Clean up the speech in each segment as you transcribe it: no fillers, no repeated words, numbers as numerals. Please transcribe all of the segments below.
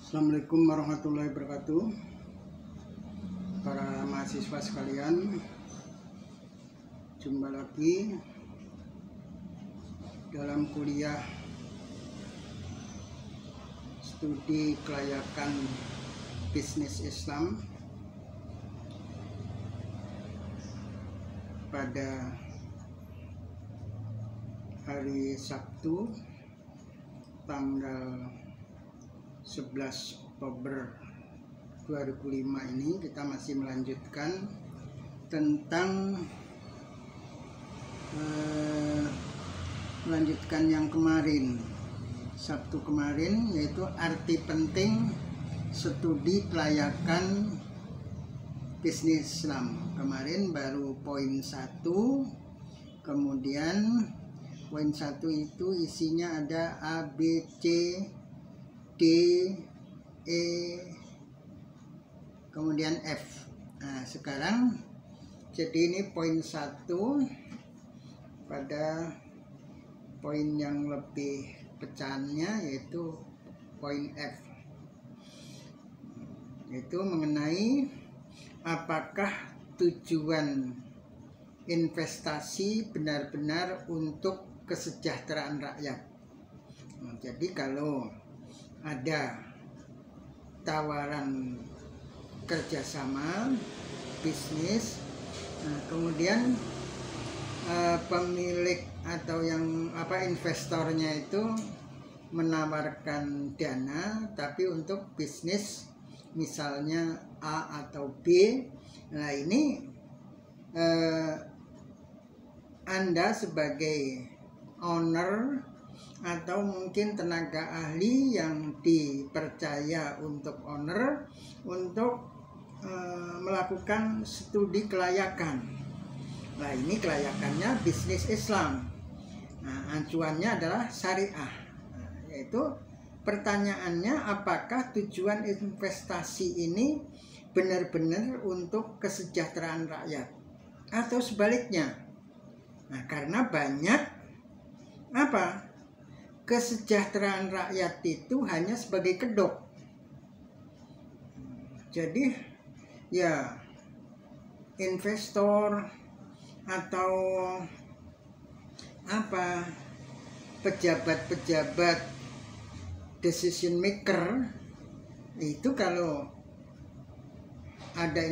Assalamualaikum warahmatullahi wabarakatuh. Para mahasiswa sekalian, jumpa lagi dalam kuliah studi kelayakan bisnis Islam pada hari Sabtu tanggal 11 Oktober 2005 ini. Kita masih melanjutkan tentang yang kemarin, Sabtu kemarin, yaitu arti penting studi kelayakan bisnis Islam. Kemarin baru poin 1, kemudian poin 1 itu isinya ada A, B, C, D, E, kemudian F. Nah, sekarang jadi ini poin 1 pada poin yang lebih pecahannya, yaitu poin F, yaitu mengenai apakah tujuan investasi benar-benar untuk kesejahteraan rakyat. Nah, jadi kalau ada tawaran kerjasama bisnis, nah, kemudian pemilik atau investornya itu menawarkan dana tapi untuk bisnis misalnya A atau B. Nah, ini Anda sebagai owner atau mungkin tenaga ahli yang dipercaya untuk owner untuk melakukan studi kelayakan. Nah, ini kelayakannya bisnis Islam. Nah, acuannya adalah syariah. Nah, yaitu pertanyaannya, apakah tujuan investasi ini benar-benar untuk kesejahteraan rakyat atau sebaliknya? Nah, karena banyak kesejahteraan rakyat itu hanya sebagai kedok. Jadi ya investor atau pejabat-pejabat decision maker itu, kalau ada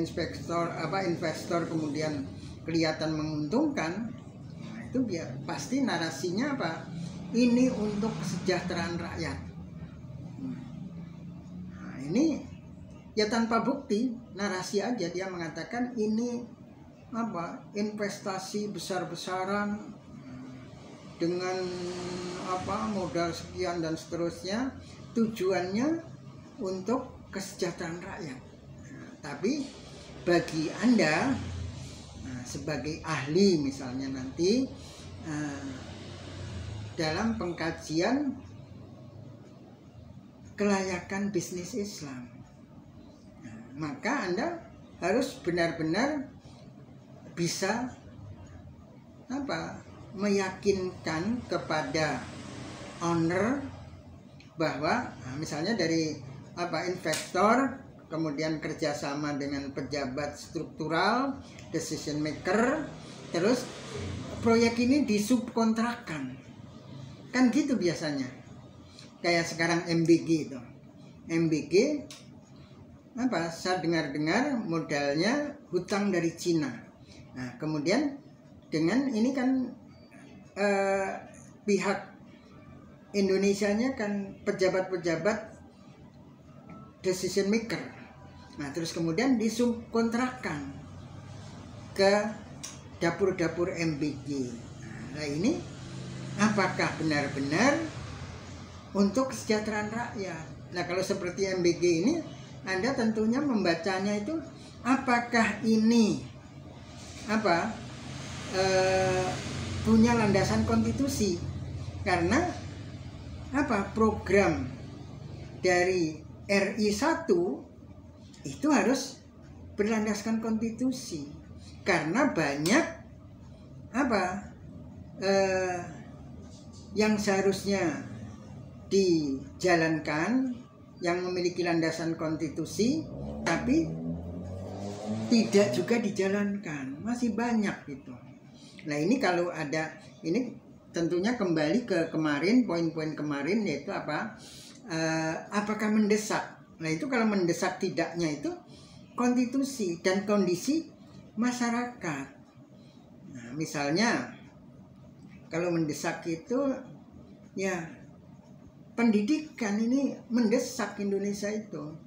investor kemudian kelihatan menguntungkan, nah itu pasti narasinya ini untuk kesejahteraan rakyat. Nah, ini ya tanpa bukti, narasi aja dia mengatakan ini investasi besar-besaran dengan modal sekian dan seterusnya, tujuannya untuk kesejahteraan rakyat. Nah, tapi bagi Anda sebagai ahli misalnya nanti dalam pengkajian kelayakan bisnis Islam, maka Anda harus benar-benar bisa meyakinkan kepada owner bahwa misalnya dari investor kemudian kerjasama dengan pejabat struktural, decision maker, terus proyek ini disubkontrakkan. Kan gitu biasanya. Kayak sekarang MBG itu. MBG saya dengar-dengar modalnya hutang dari Cina. Nah, kemudian dengan ini kan pihak Indonesianya kan pejabat-pejabat decision maker. Nah, terus kemudian disubkontrakkan ke dapur-dapur MBG. Nah, ini apakah benar-benar untuk kesejahteraan rakyat? Nah, kalau seperti MBG ini, Anda tentunya membacanya itu apakah ini punya landasan konstitusi? Karena program dari RI 1 itu harus berlandaskan konstitusi. Karena banyak yang seharusnya dijalankan yang memiliki landasan konstitusi tapi tidak juga dijalankan, masih banyak gitu. Nah ini kalau ada, ini tentunya kembali ke kemarin, poin-poin kemarin, yaitu apa, apakah mendesak. Nah itu kalau mendesak tidaknya itu konstitusi dan kondisi masyarakat. Nah misalnya kalau mendesak itu ya pendidikan ini mendesak Indonesia itu.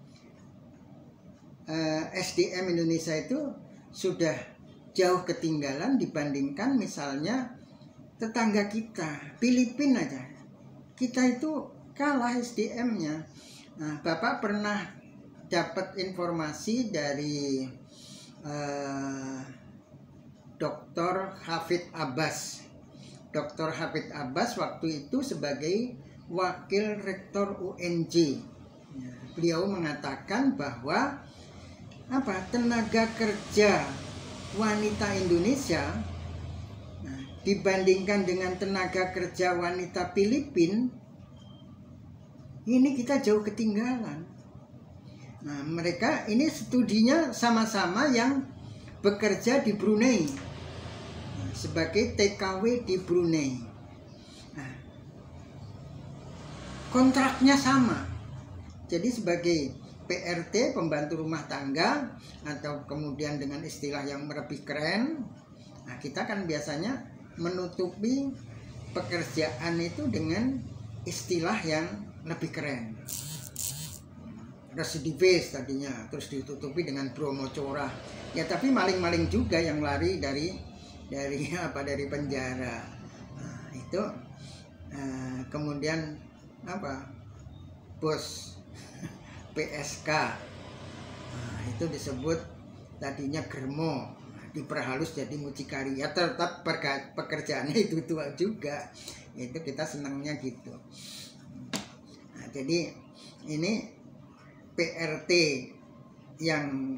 SDM Indonesia itu sudah jauh ketinggalan dibandingkan misalnya tetangga kita, Filipina aja. Kita itu kalah SDM-nya. Nah, Bapak pernah dapat informasi dari Dr. Hafidz Abbas. Dr. Hafidz Abbas waktu itu sebagai wakil rektor UNJ. Beliau mengatakan bahwa tenaga kerja wanita Indonesia dibandingkan dengan tenaga kerja wanita Filipina, ini kita jauh ketinggalan. Nah, mereka ini studinya sama-sama yang bekerja di Brunei, sebagai TKW di Brunei. Nah, kontraknya sama. Jadi sebagai PRT, pembantu rumah tangga, atau kemudian dengan istilah yang lebih keren, nah kita kan biasanya menutupi pekerjaan itu dengan istilah yang lebih keren. Residivis tadinya, terus ditutupi dengan bromocora. Ya tapi maling-maling juga yang lari dari penjara. Nah, itu kemudian bos PSK, nah, itu disebut tadinya Germo, diperhalus jadi mucikari. Ya tetap pekerjaannya itu juga, itu kita senangnya gitu. Nah, jadi ini PRT yang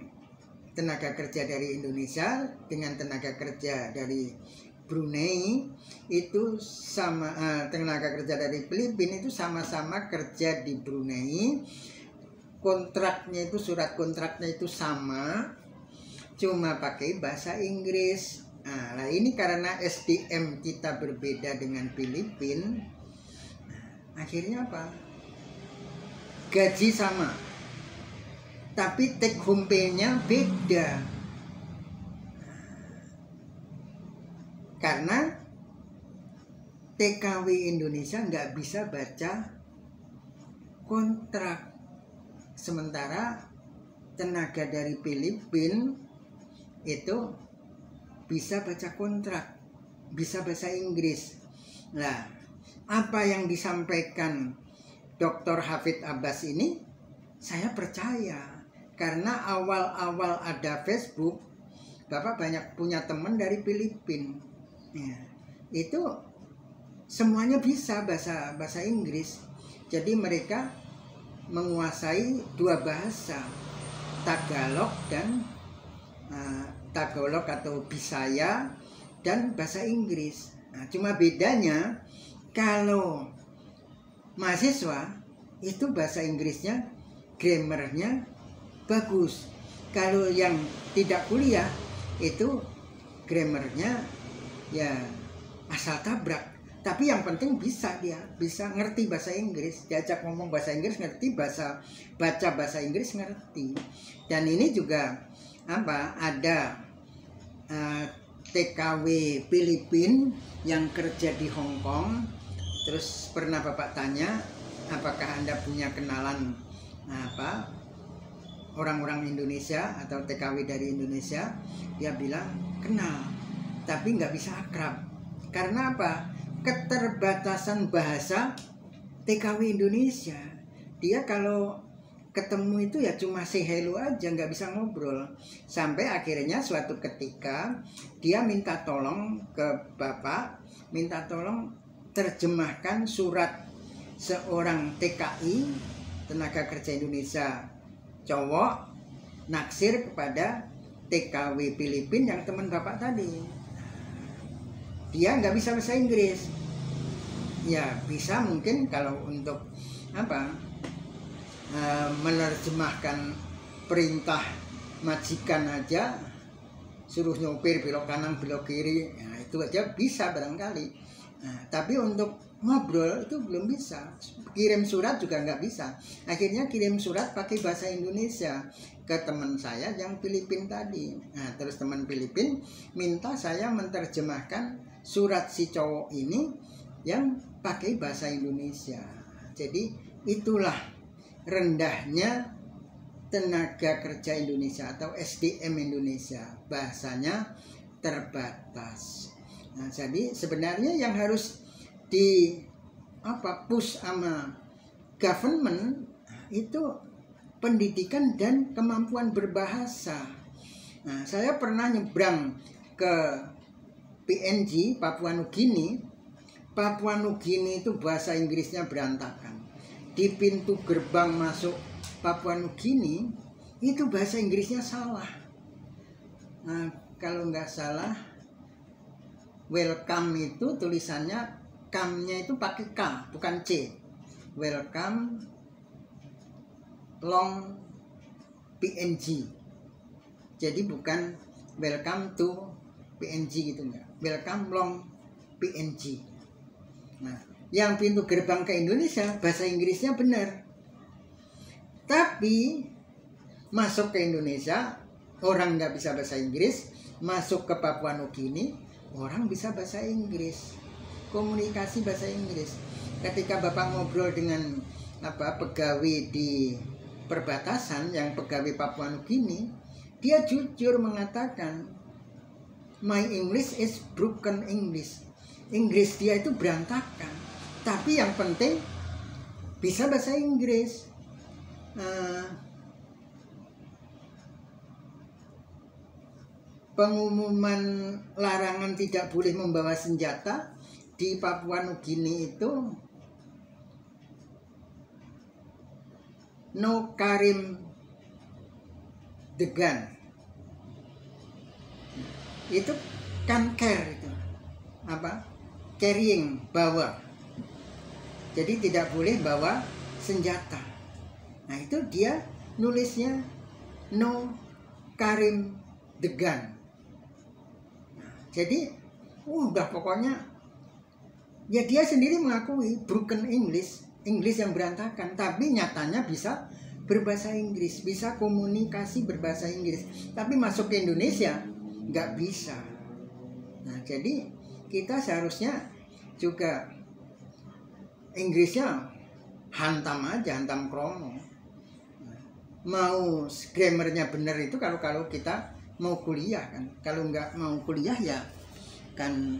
tenaga kerja dari Indonesia dengan tenaga kerja dari Brunei itu sama, tenaga kerja dari Filipina itu sama-sama kerja di Brunei. Kontraknya itu, surat kontraknya itu sama, cuma pakai bahasa Inggris. Nah ini karena SDM kita berbeda dengan Filipina, akhirnya apa? Gaji sama, tapi take home pay-nya beda. Karena TKW Indonesia nggak bisa baca kontrak, sementara tenaga dari Filipina itu bisa baca kontrak, bisa bahasa Inggris. Nah, apa yang disampaikan Dr. Hafidz Abbas ini saya percaya, karena awal-awal ada Facebook, Bapak banyak punya teman dari Filipina. Ya, itu semuanya bisa bahasa Inggris. Jadi mereka menguasai dua bahasa, Tagalog dan Tagalog atau Bisaya dan bahasa Inggris. Nah, cuma bedanya kalau mahasiswa itu bahasa Inggrisnya, grammarnya bagus. Kalau yang tidak kuliah itu grammarnya ya asal tabrak. Tapi yang penting bisa ngerti bahasa Inggris, diajak ngomong bahasa Inggris ngerti, baca bahasa Inggris ngerti. Dan ini juga ada TKW Filipina yang kerja di Hong Kong. Terus pernah Bapak tanya, apakah Anda punya kenalan orang-orang Indonesia atau TKW dari Indonesia? Dia bilang kenal, tapi nggak bisa akrab. Karena apa? Keterbatasan bahasa TKW Indonesia. Dia kalau ketemu itu ya cuma say hello aja, nggak bisa ngobrol. Sampai akhirnya suatu ketika dia minta tolong ke Bapak, minta tolong terjemahkan surat seorang TKI, tenaga kerja Indonesia cowok, naksir kepada TKW Filipina yang teman Bapak tadi. Dia nggak bisa bahasa Inggris. Ya bisa mungkin kalau untuk menerjemahkan perintah majikan aja, suruh nyopir belok kanan belok kiri, nah, itu aja bisa barangkali. Nah, tapi untuk ngobrol itu belum bisa. Kirim surat juga nggak bisa. Akhirnya kirim surat pakai bahasa Indonesia ke teman saya yang Filipin tadi. Nah, terus teman Filipin minta saya menerjemahkan surat si cowok ini yang pakai bahasa Indonesia. Jadi itulah rendahnya tenaga kerja Indonesia atau SDM Indonesia, bahasanya terbatas. Nah, jadi sebenarnya yang harus di push sama government itu pendidikan dan kemampuan berbahasa. Nah, saya pernah nyebrang ke PNG, Papua Nugini. Papua Nugini itu bahasa Inggrisnya berantakan. Di pintu gerbang masuk Papua Nugini itu bahasa Inggrisnya salah. Nah, kalau nggak salah, welcome itu tulisannya come-nya itu pakai K, bukan C. Welcome long PNG. Jadi bukan welcome to PNG gitu enggak. Welcome long PNG. Nah, yang pintu gerbang ke Indonesia bahasa Inggrisnya benar. Tapi masuk ke Indonesia orang nggak bisa bahasa Inggris, masuk ke Papua Nugini orang bisa bahasa Inggris. Komunikasi bahasa Inggris. Ketika Bapak ngobrol dengan pegawai di perbatasan yang pegawai Papua Nugini, dia jujur mengatakan my English is broken English. Inggris dia itu berantakan. Tapi yang penting bisa bahasa Inggris. Pengumuman larangan tidak boleh membawa senjata di Papua Nugini itu no carrying the gun. Itu kan care itu carrying, bawa. Jadi tidak boleh bawa senjata. Nah, itu dia nulisnya no carrying the gun. Nah, jadi udah pokoknya ya dia sendiri mengakui broken English yang berantakan, tapi nyatanya bisa berbahasa Inggris, bisa komunikasi berbahasa Inggris, tapi masuk ke Indonesia nggak bisa. Nah, jadi kita seharusnya juga Inggrisnya hantam aja, hantam kromo. Mau grammarnya bener itu kalau kita mau kuliah kan. Kalau nggak mau kuliah ya kan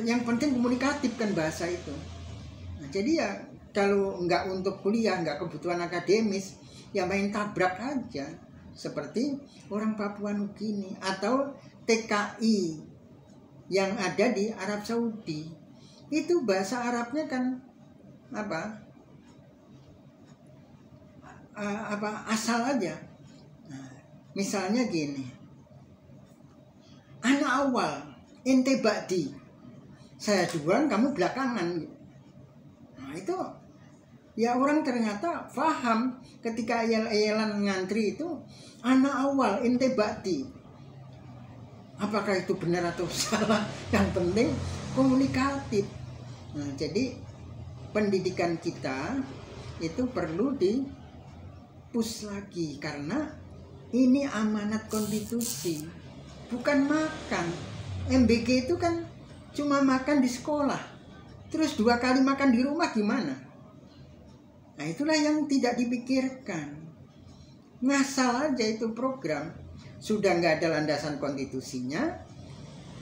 yang penting komunikatif kan bahasa itu. Nah, jadi ya kalau nggak untuk kuliah, nggak kebutuhan akademis, ya main tabrak aja seperti orang Papua Nugini atau TKI yang ada di Arab Saudi. Itu bahasa Arabnya kan asal aja. Nah, misalnya gini, anak awal ente ba'di, saya duluan kamu belakangan. Nah, itu ya orang ternyata paham ketika ayel-ayelan ngantri itu anak awal ente ba'di. Apakah itu benar atau salah? Yang penting komunikatif. Nah, jadi pendidikan kita itu perlu di-push lagi karena ini amanat konstitusi, bukan makan. MBG itu kan cuma makan di sekolah, terus 2 kali makan di rumah gimana? Nah, itulah yang tidak dipikirkan. Ngasal aja itu program, sudah nggak ada landasan konstitusinya,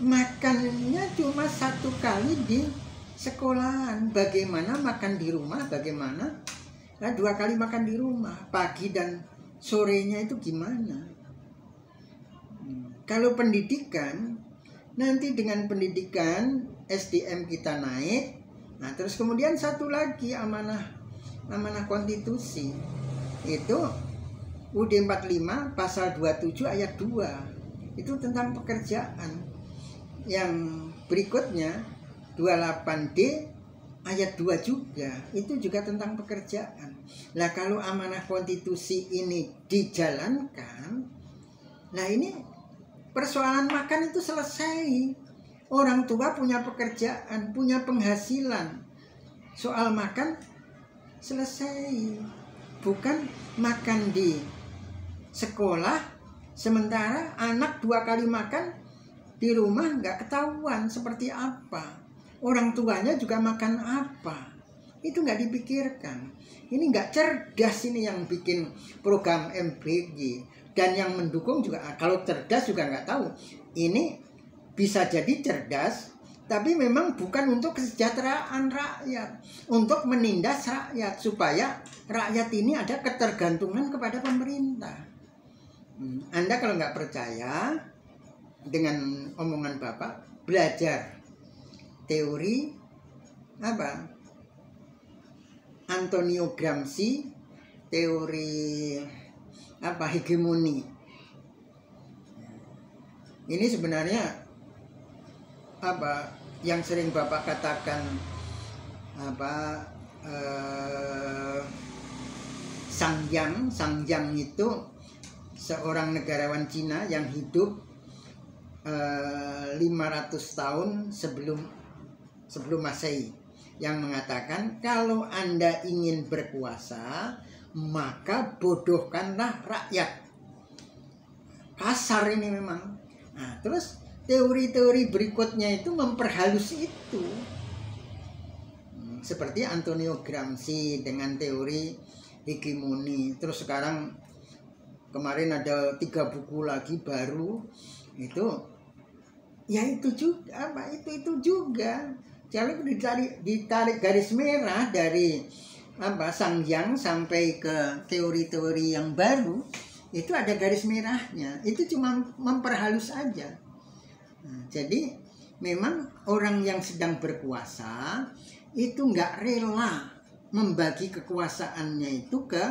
makannya cuma 1 kali di sekolahan. Bagaimana makan di rumah? Bagaimana 2 kali makan di rumah, pagi dan sorenya itu gimana? Kalau pendidikan, nanti dengan pendidikan SDM kita naik, nah terus kemudian satu lagi amanah konstitusi itu UUD 45 pasal 27 ayat 2 itu tentang pekerjaan. Yang berikutnya 28D ayat 2 juga, itu juga tentang pekerjaan. Nah, kalau amanah konstitusi ini dijalankan, nah ini persoalan makan itu selesai. Orang tua punya pekerjaan, punya penghasilan. Soal makan selesai. Bukan makan di sekolah, sementara anak 2 kali makan di rumah nggak ketahuan seperti apa. Orang tuanya juga makan apa, itu nggak dipikirkan. Ini nggak cerdas, ini yang bikin program MBG. Dan yang mendukung juga, kalau cerdas juga nggak tahu. Ini bisa jadi cerdas, tapi memang bukan untuk kesejahteraan rakyat, untuk menindas rakyat, supaya rakyat ini ada ketergantungan kepada pemerintah. Anda kalau nggak percaya dengan omongan Bapak, belajar teori apa? Antonio Gramsci, teori apa? Hegemoni. Ini sebenarnya apa yang sering Bapak katakan apa? Sangyang itu seorang negarawan Cina yang hidup 500 tahun sebelum Masehi, yang mengatakan kalau Anda ingin berkuasa maka bodohkanlah rakyat. Kasar ini memang. Nah, terus teori-teori berikutnya itu memperhalus itu. Seperti Antonio Gramsci dengan teori hegemoni. Terus sekarang kemarin ada 3 buku lagi baru itu, ya itu juga apa? Itu juga. Kalau ditarik garis merah dari apa Sangyang sampai ke teori-teori yang baru, itu ada garis merahnya. Itu cuma memperhalus aja. Nah, jadi memang orang yang sedang berkuasa itu nggak rela membagi kekuasaannya itu ke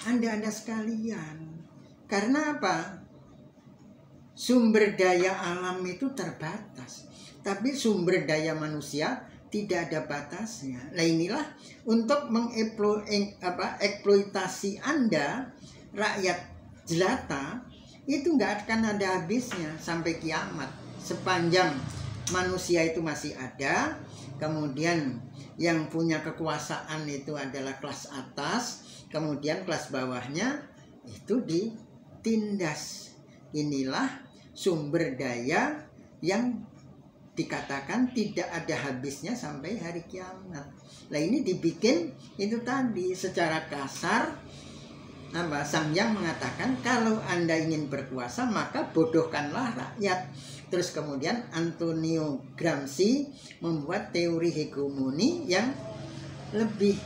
Anda sekalian. Karena apa? Sumber daya alam itu terbatas, tapi sumber daya manusia tidak ada batasnya. Nah, inilah untuk eksploitasi Anda, rakyat jelata, itu nggak akan ada habisnya sampai kiamat. Sepanjang manusia itu masih ada, kemudian yang punya kekuasaan itu adalah kelas atas, kemudian kelas bawahnya itu ditindas. Inilah sumber daya yang dikatakan tidak ada habisnya sampai hari kiamat. Nah, ini dibikin itu tadi secara kasar. Sangyang mengatakan kalau Anda ingin berkuasa maka bodohkanlah rakyat. Terus kemudian Antonio Gramsci membuat teori hegemoni yang lebih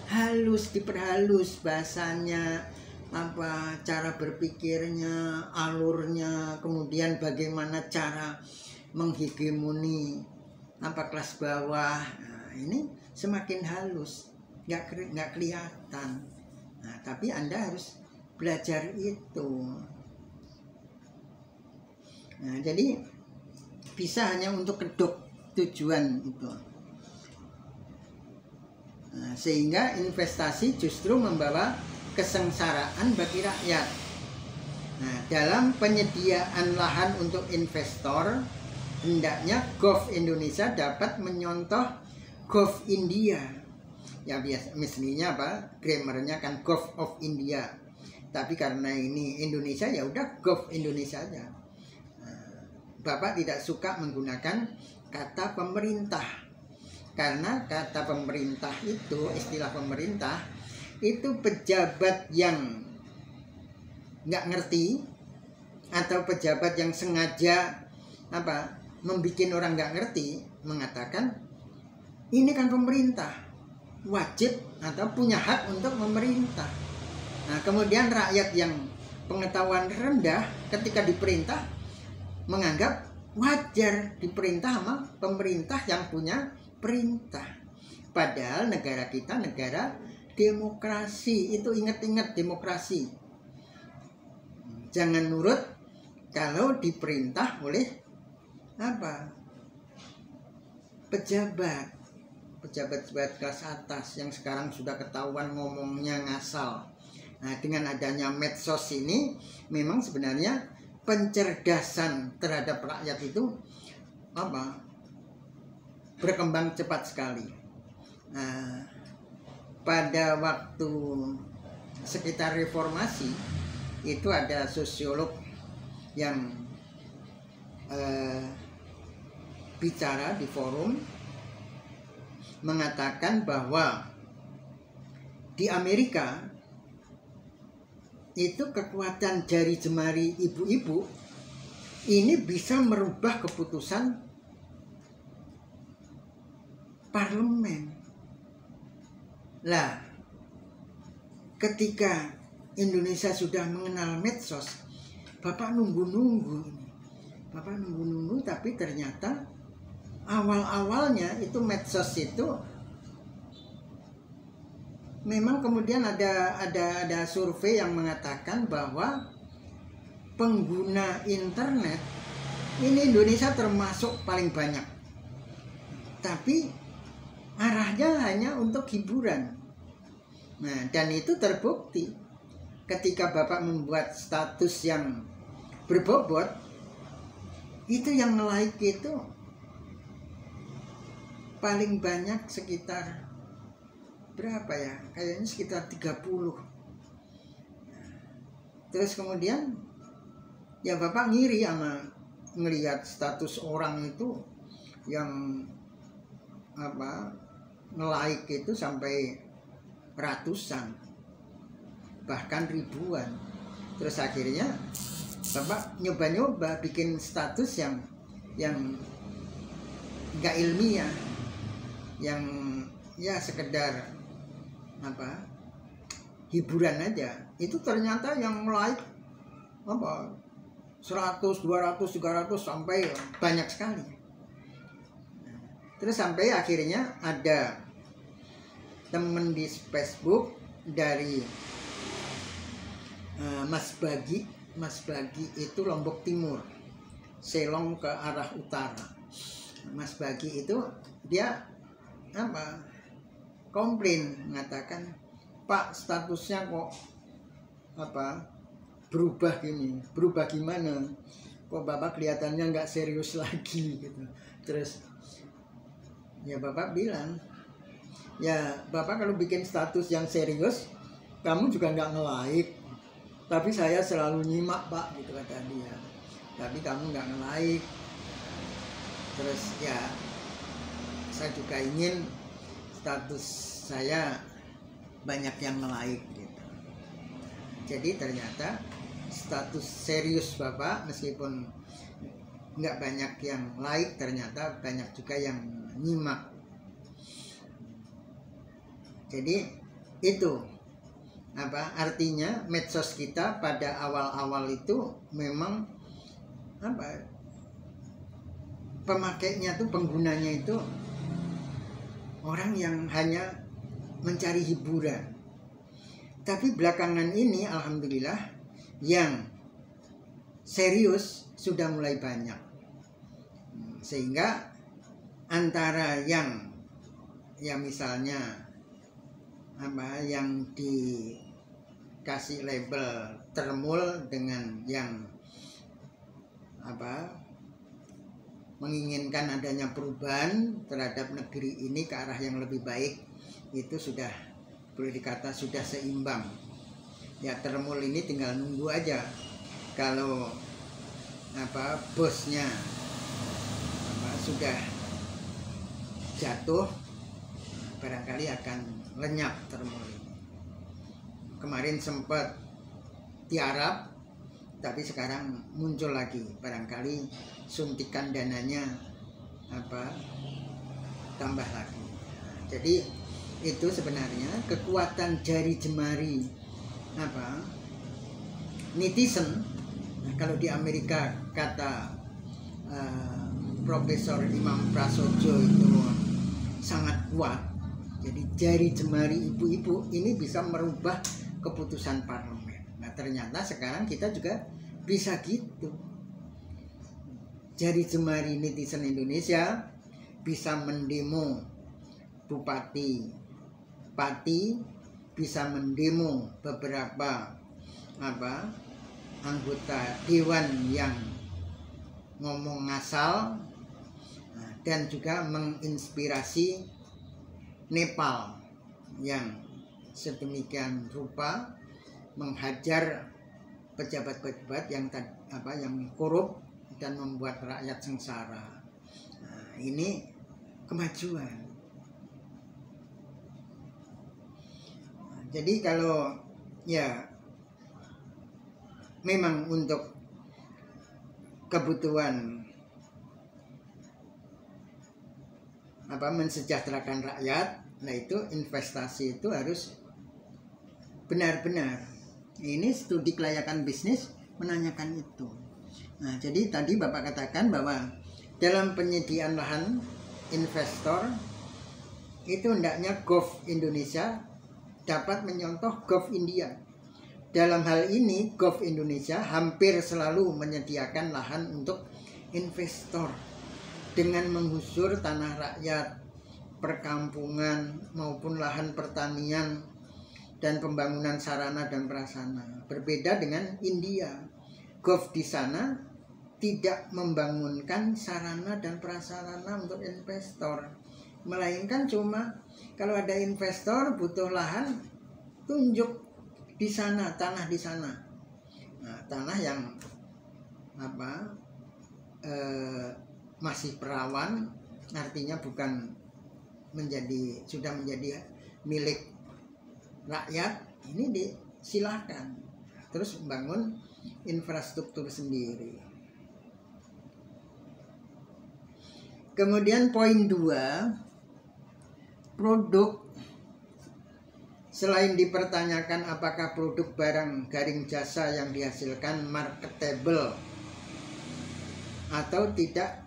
halus, diperhalus bahasanya, cara berpikirnya, alurnya, kemudian bagaimana cara menghegemoni kelas bawah. Nah, ini semakin halus, nggak kelihatan. Nah, tapi Anda harus belajar itu. Nah, jadi bisa hanya untuk kedok tujuan itu. Nah, sehingga investasi justru membawa kesengsaraan bagi rakyat. Nah, dalam penyediaan lahan untuk investor, hendaknya Gov Indonesia dapat menyontoh Gov India. Ya biasa, misalnya grammarnya kan Gov of India. Tapi karena ini Indonesia, ya udah Gov Indonesia aja. Bapak tidak suka menggunakan kata pemerintah, karena kata pemerintah itu, istilah pemerintah itu pejabat yang nggak ngerti atau pejabat yang sengaja membikin orang nggak ngerti, mengatakan ini kan pemerintah, wajib atau punya hak untuk memerintah. Nah, kemudian rakyat yang pengetahuan rendah ketika diperintah menganggap wajar diperintah sama pemerintah yang punya perintah. Padahal negara kita negara demokrasi. Itu ingat-ingat demokrasi. Jangan nurut kalau diperintah oleh pejabat kelas atas yang sekarang sudah ketahuan ngomongnya ngasal. Nah, dengan adanya medsos ini memang sebenarnya pencerdasan terhadap rakyat itu berkembang cepat sekali. Nah, pada waktu sekitar reformasi itu ada sosiolog yang bicara di forum mengatakan bahwa di Amerika itu kekuatan jari jemari ibu-ibu ini bisa merubah keputusan parlemen. Lah, ketika Indonesia sudah mengenal medsos, Bapak nunggu-nunggu, tapi ternyata awal-awalnya itu medsos itu memang kemudian ada survei yang mengatakan bahwa pengguna internet ini Indonesia termasuk paling banyak, tapi arahnya hanya untuk hiburan. Nah, dan itu terbukti ketika Bapak membuat status yang berbobot, itu yang nge-like itu paling banyak sekitar berapa ya? Kayaknya sekitar 30. Terus kemudian ya Bapak ngiri sama ngelihat status orang itu yang nge-like itu sampai ratusan bahkan ribuan. Terus akhirnya Bapak nyoba-nyoba bikin status yang nggak ilmiah, yang ya sekedar hiburan aja. Itu ternyata yang like 100, 200, 300 sampai banyak sekali. Terus sampai akhirnya ada temen di Facebook dari Mas Bagi itu Lombok Timur, Selong ke arah utara. Mas Bagi itu dia komplain, mengatakan, Pak, statusnya kok berubah gini, berubah gimana? Kok Bapak kelihatannya nggak serius lagi gitu. Terus ya Bapak bilang, ya Bapak kalau bikin status yang serius, kamu juga nggak nge-like. Tapi saya selalu nyimak Pak, gitu kata dia. Tapi kamu nggak nge-like. Terus ya saya juga ingin status saya banyak yang nge-like gitu. Jadi ternyata status serius Bapak meskipun nggak banyak yang like, ternyata banyak juga yang nyimak. Jadi itu artinya medsos kita pada awal-awal itu memang pemakainya tuh, penggunanya itu orang yang hanya mencari hiburan. Tapi belakangan ini alhamdulillah yang serius sudah mulai banyak. Sehingga antara yang misalnya yang dikasih label termul dengan yang menginginkan adanya perubahan terhadap negeri ini ke arah yang lebih baik, itu sudah boleh dikata sudah seimbang. Ya termul ini tinggal nunggu aja kalau bosnya sudah jatuh, barangkali akan lenyap termul ini. Kemarin sempat tiarap, tapi sekarang muncul lagi, barangkali suntikan dananya tambah lagi. Jadi itu sebenarnya kekuatan jari jemari netizen. Kalau di Amerika kata Profesor Imam Prasojo itu sangat kuat. Jadi jari jemari ibu-ibu ini bisa merubah keputusan parlemen. Nah ternyata sekarang kita juga bisa gitu. Jari jemari netizen Indonesia bisa mendemo bupati, pati bisa mendemo beberapa anggota dewan yang ngomong ngasal, dan juga menginspirasi Nepal yang sedemikian rupa menghajar pejabat-pejabat yang korup dan membuat rakyat sengsara. Nah, ini kemajuan. Jadi kalau ya memang untuk kebutuhan mensejahterakan rakyat, nah itu investasi itu harus benar-benar. Ini studi kelayakan bisnis menanyakan itu. Nah, jadi tadi Bapak katakan bahwa dalam penyediaan lahan investor itu hendaknya Gov Indonesia dapat menyontoh Gov India. Dalam hal ini Gov Indonesia hampir selalu menyediakan lahan untuk investor dengan menggusur tanah rakyat, perkampungan maupun lahan pertanian dan pembangunan sarana dan prasarana. Berbeda dengan India, Gov di sana tidak membangunkan sarana dan prasarana untuk investor, melainkan cuma kalau ada investor butuh lahan, tunjuk di sana, tanah di sana. Nah, tanah yang masih perawan, artinya bukan sudah menjadi milik rakyat, ini disilahkan terus membangun infrastruktur sendiri. Kemudian poin 2, produk. Selain dipertanyakan apakah produk barang garing jasa yang dihasilkan marketable atau tidak,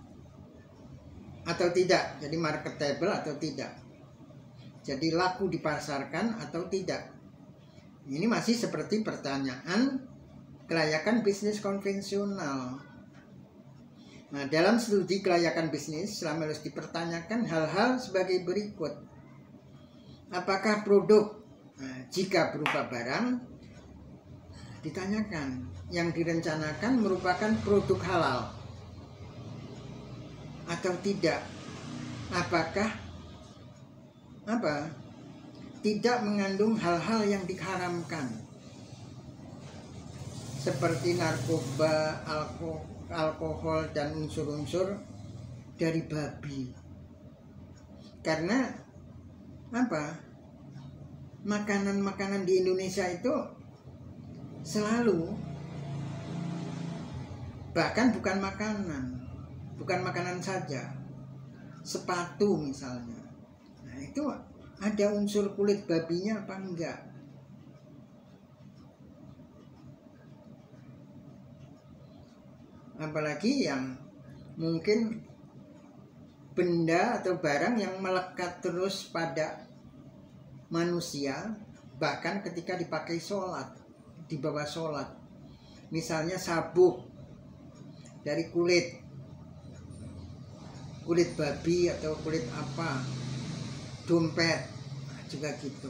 jadi marketable atau tidak, jadi laku dipasarkan atau tidak. Ini masih seperti pertanyaan kelayakan bisnis konvensional. Nah, dalam studi kelayakan bisnis selama harus dipertanyakan hal-hal sebagai berikut. Apakah produk, jika berupa barang, ditanyakan yang direncanakan merupakan produk halal atau tidak? Apakah tidak mengandung hal-hal yang diharamkan seperti narkoba, alkohol dan unsur-unsur dari babi. Karena makanan-makanan di Indonesia itu selalu, bahkan bukan makanan saja, sepatu misalnya, nah itu ada unsur kulit babinya apa enggak. Apalagi yang mungkin benda atau barang yang melekat terus pada manusia, bahkan ketika dipakai sholat, dibawa sholat. Misalnya sabuk dari kulit babi atau kulit apa, dompet juga gitu.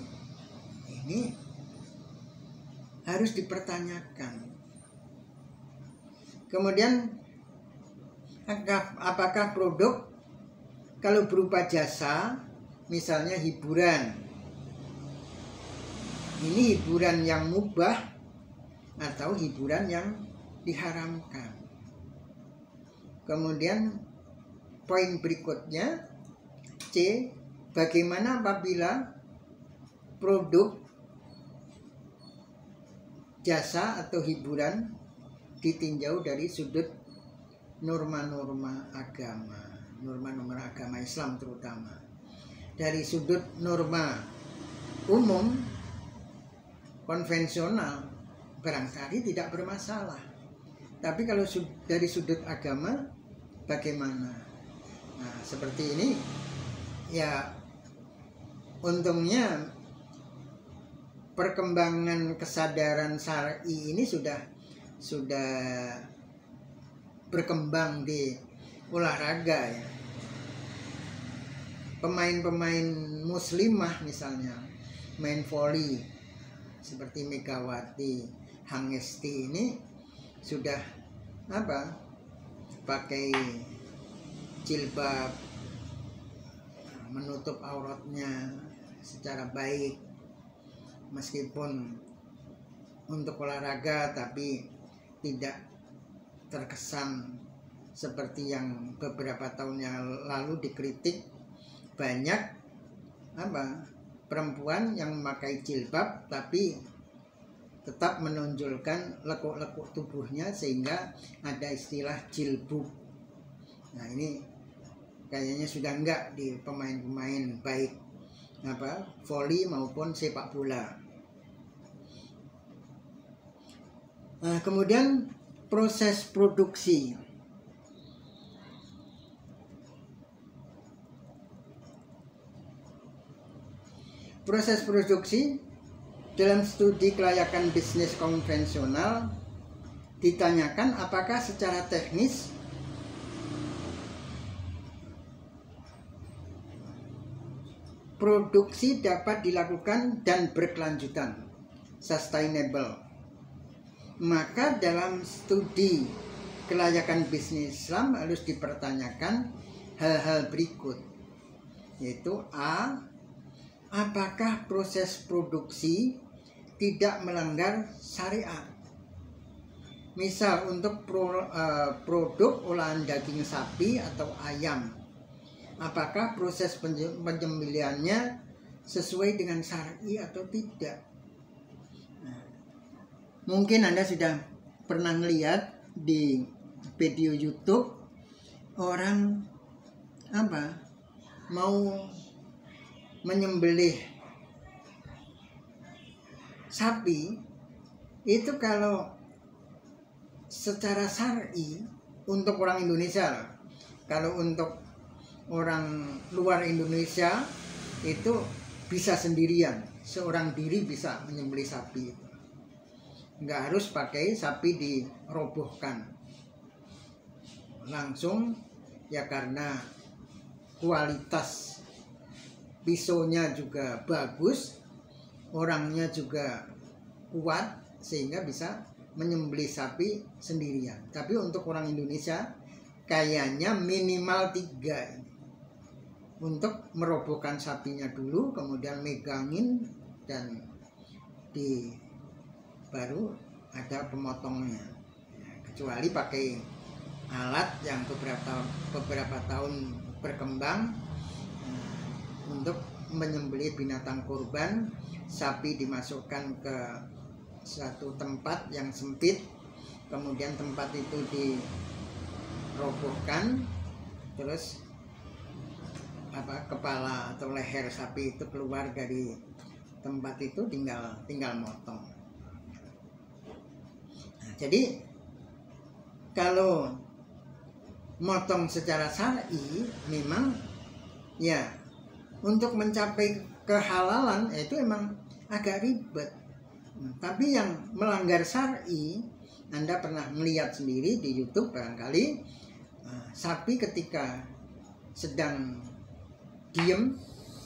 Ini harus dipertanyakan. Kemudian apakah produk kalau berupa jasa, misalnya hiburan, ini hiburan yang mubah atau hiburan yang diharamkan. Kemudian poin berikutnya C, bagaimana apabila produk jasa atau hiburan ditinjau dari sudut norma-norma agama, norma-norma agama Islam terutama. Dari sudut norma umum konvensional barangkali tidak bermasalah, tapi kalau dari sudut agama bagaimana? Nah, seperti ini ya, untungnya perkembangan kesadaran syar'i ini sudah berkembang di olahraga ya. pemain-pemain muslimah misalnya main voli seperti Megawati, Hangesti ini sudah pakai jilbab, menutup auratnya secara baik, meskipun untuk olahraga tapi tidak terkesan seperti yang beberapa tahun yang lalu dikritik banyak perempuan yang memakai jilbab tapi tetap menonjolkan lekuk-lekuk tubuhnya sehingga ada istilah jilbub. Nah, ini kayaknya sudah enggak di pemain-pemain baik voli maupun sepak bola. Nah, kemudian proses produksi. Proses produksi dalam studi kelayakan bisnis konvensional ditanyakan apakah secara teknis produksi dapat dilakukan dan berkelanjutan, sustainable. Maka dalam studi kelayakan bisnis Islam harus dipertanyakan hal-hal berikut, yaitu A, apakah proses produksi tidak melanggar syariat? Misal untuk produk olahan daging sapi atau ayam, apakah proses penyembelihannya sesuai dengan syar'i atau tidak? Nah, mungkin Anda sudah pernah melihat di video YouTube orang mau menyembelih sapi itu, kalau secara syar'i untuk orang Indonesia, kalau untuk orang luar Indonesia itu bisa sendirian, seorang diri bisa menyembelih sapi, nggak harus pakai sapi dirobohkan langsung ya, karena kualitas pisaunya juga bagus, orangnya juga kuat sehingga bisa menyembelih sapi sendirian. Tapi untuk orang Indonesia kayaknya minimal 3 untuk merobohkan sapinya dulu, kemudian megangin dan baru ada pemotongnya. Kecuali pakai alat yang beberapa tahun berkembang untuk menyembelih binatang kurban, sapi dimasukkan ke satu tempat yang sempit, kemudian tempat itu dirobohkan, terus kepala atau leher sapi itu keluar dari tempat itu, tinggal motong. Nah, jadi kalau motong secara syar'i memang ya untuk mencapai kehalalan itu emang agak ribet. Tapi yang melanggar syar'i, Anda pernah melihat sendiri di YouTube barangkali, sapi ketika sedang diem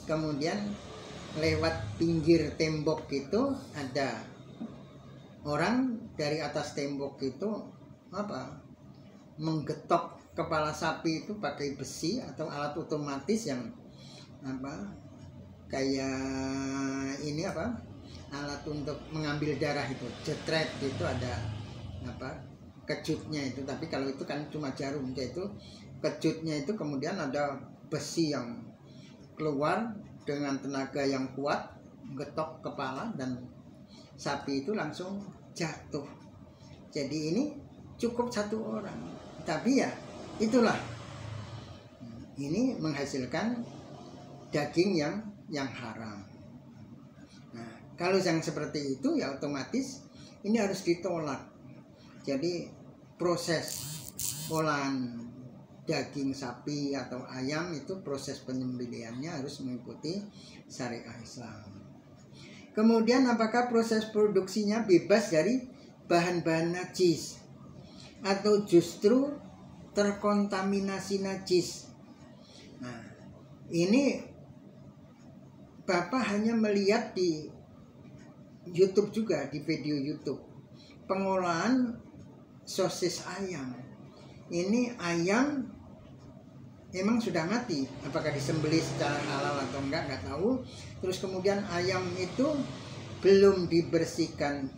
kemudian lewat pinggir tembok itu ada orang dari atas tembok itu menggetok kepala sapi itu pakai besi atau alat otomatis yang kayak ini alat untuk mengambil darah itu, jetret itu, ada kejutnya itu. Tapi kalau itu kan cuma jarum, yaitu kejutnya itu kemudian ada besi yang keluar dengan tenaga yang kuat, getok kepala dan sapi itu langsung jatuh. Jadi ini cukup 1 orang, tapi ya itulah, ini menghasilkan daging yang haram. Nah, kalau yang seperti itu ya otomatis ini harus ditolak. Jadi proses olahan daging sapi atau ayam itu proses penyembelihannya harus mengikuti syariat Islam. Kemudian apakah proses produksinya bebas dari bahan-bahan najis atau justru terkontaminasi najis? Nah, Ini Bapak hanya melihat di YouTube juga, di video YouTube pengolahan sosis ayam. Ini ayam memang sudah mati, apakah disembelih secara halal atau enggak tahu. Terus kemudian ayam itu belum dibersihkan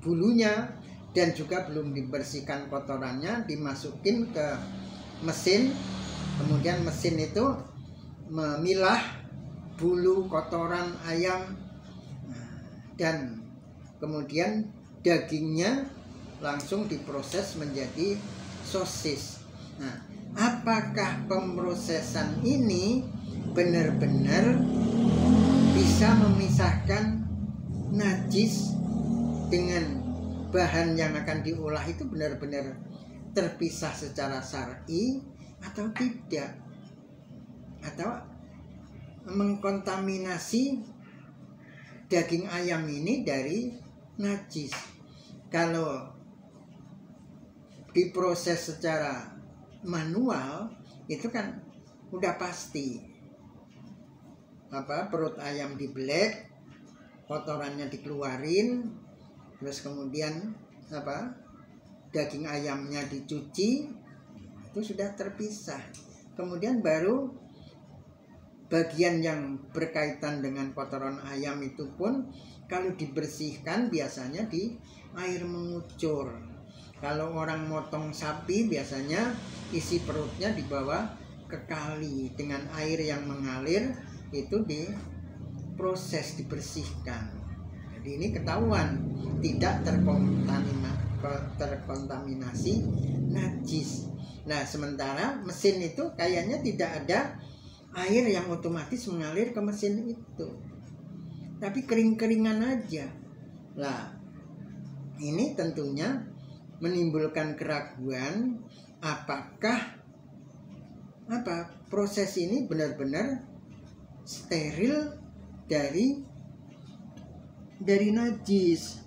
bulunya dan juga belum dibersihkan kotorannya, dimasukin ke mesin. Kemudian mesin itu memilah bulu kotoran ayam, dan kemudian dagingnya langsung diproses menjadi sosis. Nah, apakah pemrosesan ini benar-benar bisa memisahkan najis dengan bahan yang akan diolah itu benar-benar terpisah secara syar'i atau tidak, atau mengkontaminasi daging ayam ini dari najis? Kalau diproses secara manual itu kan udah pasti perut ayam dibelek, kotorannya dikeluarin, terus kemudian daging ayamnya dicuci, itu sudah terpisah. Kemudian baru bagian yang berkaitan dengan kotoran ayam itu pun kalau dibersihkan biasanya di air mengucur. Kalau orang motong sapi biasanya isi perutnya dibawa ke kali dengan air yang mengalir, itu diproses, dibersihkan. Jadi ini ketahuan tidak terkontaminasi najis. Nah, sementara mesin itu kayaknya tidak ada air yang otomatis mengalir ke mesin itu, tapi kering-keringan aja. Lah, ini tentunya menimbulkan keraguan apakah proses ini benar-benar steril dari najis.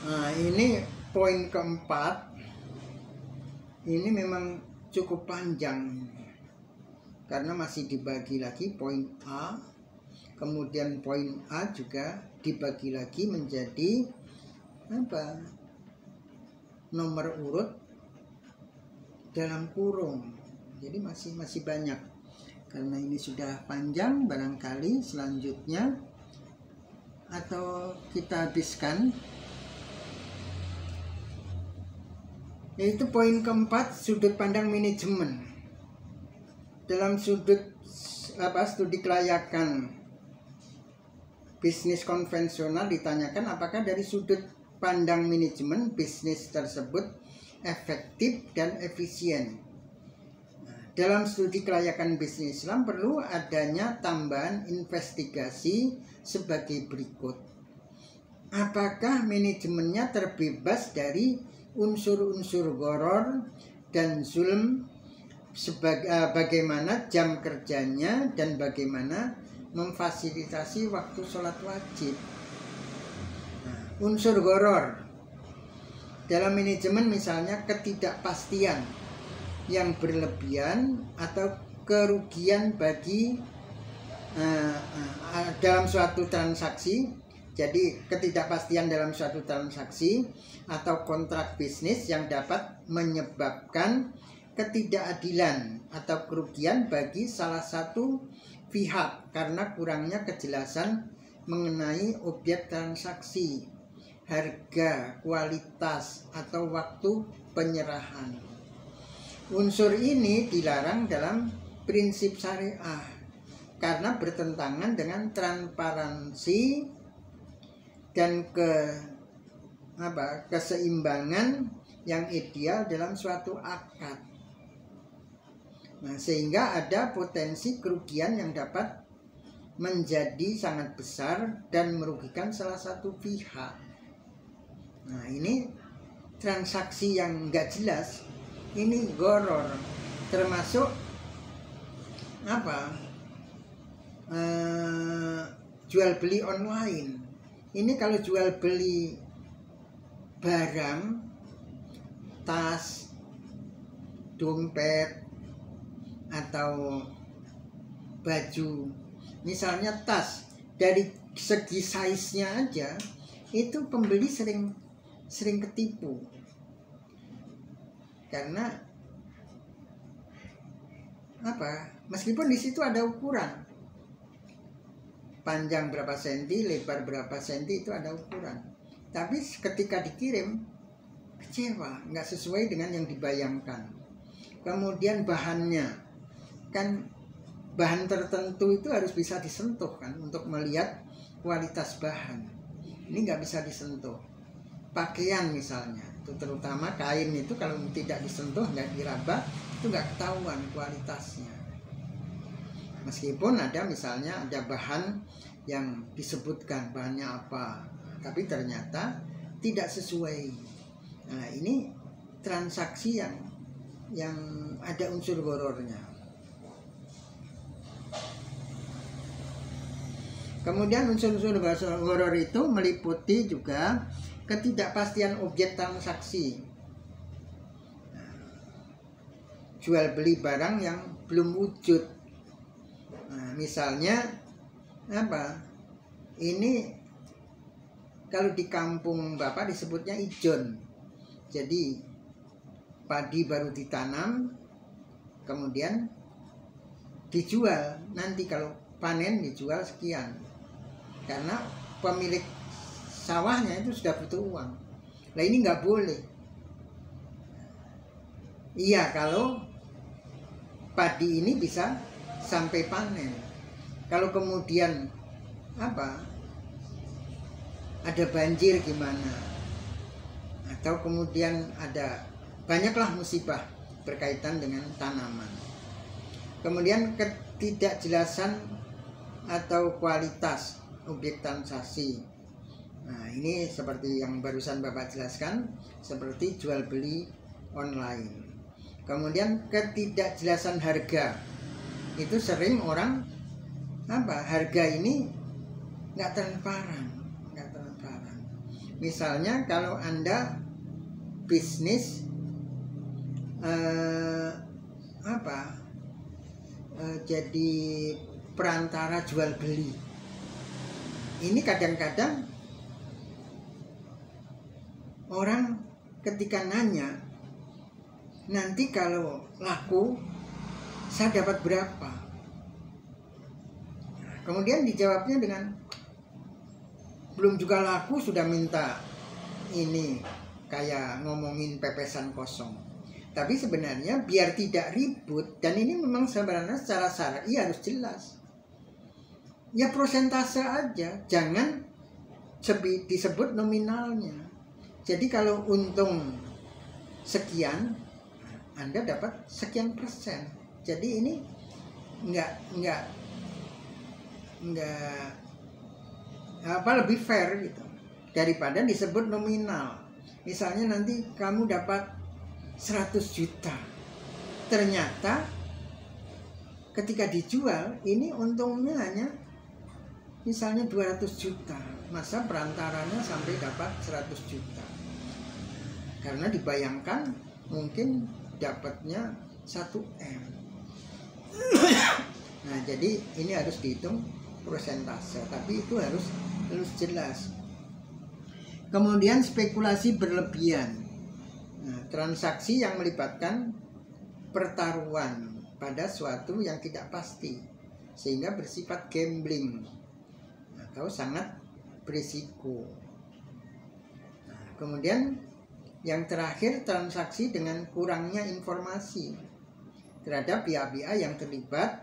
Nah, ini poin keempat. Ini memang cukup panjang karena masih dibagi lagi poin A, kemudian poin A juga dibagi lagi menjadi nomor urut dalam kurung. Jadi masih banyak. Karena ini sudah panjang, barangkali selanjutnya atau kita habiskan, yaitu poin keempat, sudut pandang manajemen. Dalam sudut studi kelayakan bisnis konvensional ditanyakan apakah dari sudut pandang manajemen bisnis tersebut efektif dan efisien. Dalam studi kelayakan bisnis Islam perlu adanya tambahan investigasi sebagai berikut. Apakah manajemennya terbebas dari unsur-unsur gharar dan zulm, bagaimana jam kerjanya, dan bagaimana memfasilitasi waktu sholat wajib. Unsur gharar dalam manajemen misalnya ketidakpastian yang berlebihan atau kerugian bagi dalam suatu transaksi. Jadi ketidakpastian dalam suatu transaksi atau kontrak bisnis yang dapat menyebabkan ketidakadilan atau kerugian bagi salah satu pihak karena kurangnya kejelasan mengenai objek transaksi, harga, kualitas, atau waktu penyerahan. Unsur ini dilarang dalam prinsip syariah karena bertentangan dengan transparansi dan keseimbangan yang ideal dalam suatu akad. Nah, sehingga ada potensi kerugian yang dapat menjadi sangat besar dan merugikan salah satu pihak. Nah, ini transaksi yang nggak jelas, ini gharar, termasuk jual beli online. Ini kalau jual beli barang tas, dompet, atau baju. Misalnya tas, dari segi size-nya aja itu pembeli sering ketipu. Karena apa? Meskipun di situ ada ukuran, panjang berapa senti, lebar berapa senti, itu ada ukuran. Tapi ketika dikirim, kecewa, nggak sesuai dengan yang dibayangkan. Kemudian bahannya, kan bahan tertentu itu harus bisa disentuh kan, untuk melihat kualitas bahan. Ini nggak bisa disentuh. Pakaian misalnya, itu terutama kain itu kalau tidak disentuh, nggak diraba, itu nggak ketahuan kualitasnya. Meskipun ada misalnya ada bahan yang disebutkan bahannya apa, tapi ternyata tidak sesuai. Nah, ini transaksi yang ada unsur horornya. Kemudian unsur-unsur horor itu meliputi juga ketidakpastian objek transaksi. Jual beli barang yang belum wujud. Nah, misalnya apa? Ini kalau di kampung Bapak disebutnya ijon. Jadi padi baru ditanam, kemudian dijual. Nanti kalau panen dijual sekian. Karena pemilik sawahnya itu sudah butuh uang. Nah, ini nggak boleh. Iya, kalau padi ini bisa sampai panen. Kalau kemudian apa? Ada banjir gimana? Atau kemudian ada banyaklah musibah berkaitan dengan tanaman. Kemudian ketidakjelasan atau kualitas objek transaksi. Nah, ini seperti yang barusan Bapak jelaskan, seperti jual beli online. Kemudian ketidakjelasan harga. Itu sering orang apa? Harga ini nggak transparan. Misalnya kalau Anda bisnis jadi perantara jual beli. Ini kadang-kadang orang ketika nanya, nanti kalau laku saya dapat berapa? Kemudian dijawabnya dengan belum juga laku sudah minta ini, kayak ngomongin pepesan kosong. Tapi sebenarnya biar tidak ribut, dan ini memang sebenarnya secara syar'i harus jelas. Ya prosentase aja, jangan disebut nominalnya. Jadi kalau untung sekian, Anda dapat sekian persen. Jadi ini enggak lebih fair gitu daripada disebut nominal. Misalnya nanti kamu dapat 100 juta, ternyata ketika dijual ini untungnya hanya misalnya 200 juta, masa perantaranya sampai dapat 100 juta, karena dibayangkan mungkin dapatnya 1M. Nah, jadi ini harus dihitung persentase, tapi itu harus jelas. Kemudian spekulasi berlebihan. Nah, transaksi yang melibatkan pertaruhan pada suatu yang tidak pasti, sehingga bersifat gambling atau sangat berisiko. Nah, kemudian yang terakhir, transaksi dengan kurangnya informasi terhadap pihak-pihak yang terlibat,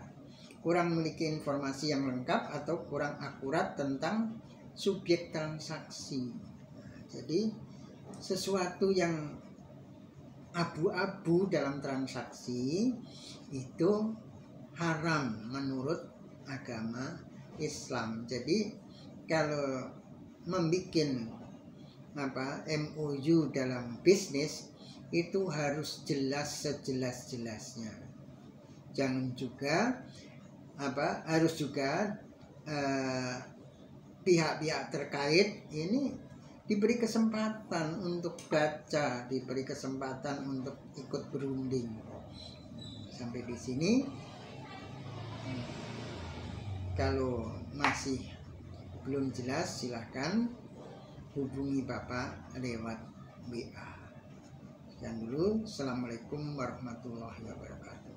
kurang memiliki informasi yang lengkap atau kurang akurat tentang subjek transaksi. Nah, jadi sesuatu yang abu-abu dalam transaksi itu haram menurut agama Islam. Jadi kalau membuat MOU dalam bisnis itu harus jelas sejelas-jelasnya. Jangan juga harus juga pihak-pihak terkait ini diberi kesempatan untuk baca, diberi kesempatan untuk ikut berunding. Sampai di sini. Kalau masih belum jelas, silahkan hubungi Bapak lewat WA. Sekian dulu. Assalamualaikum warahmatullahi wabarakatuh.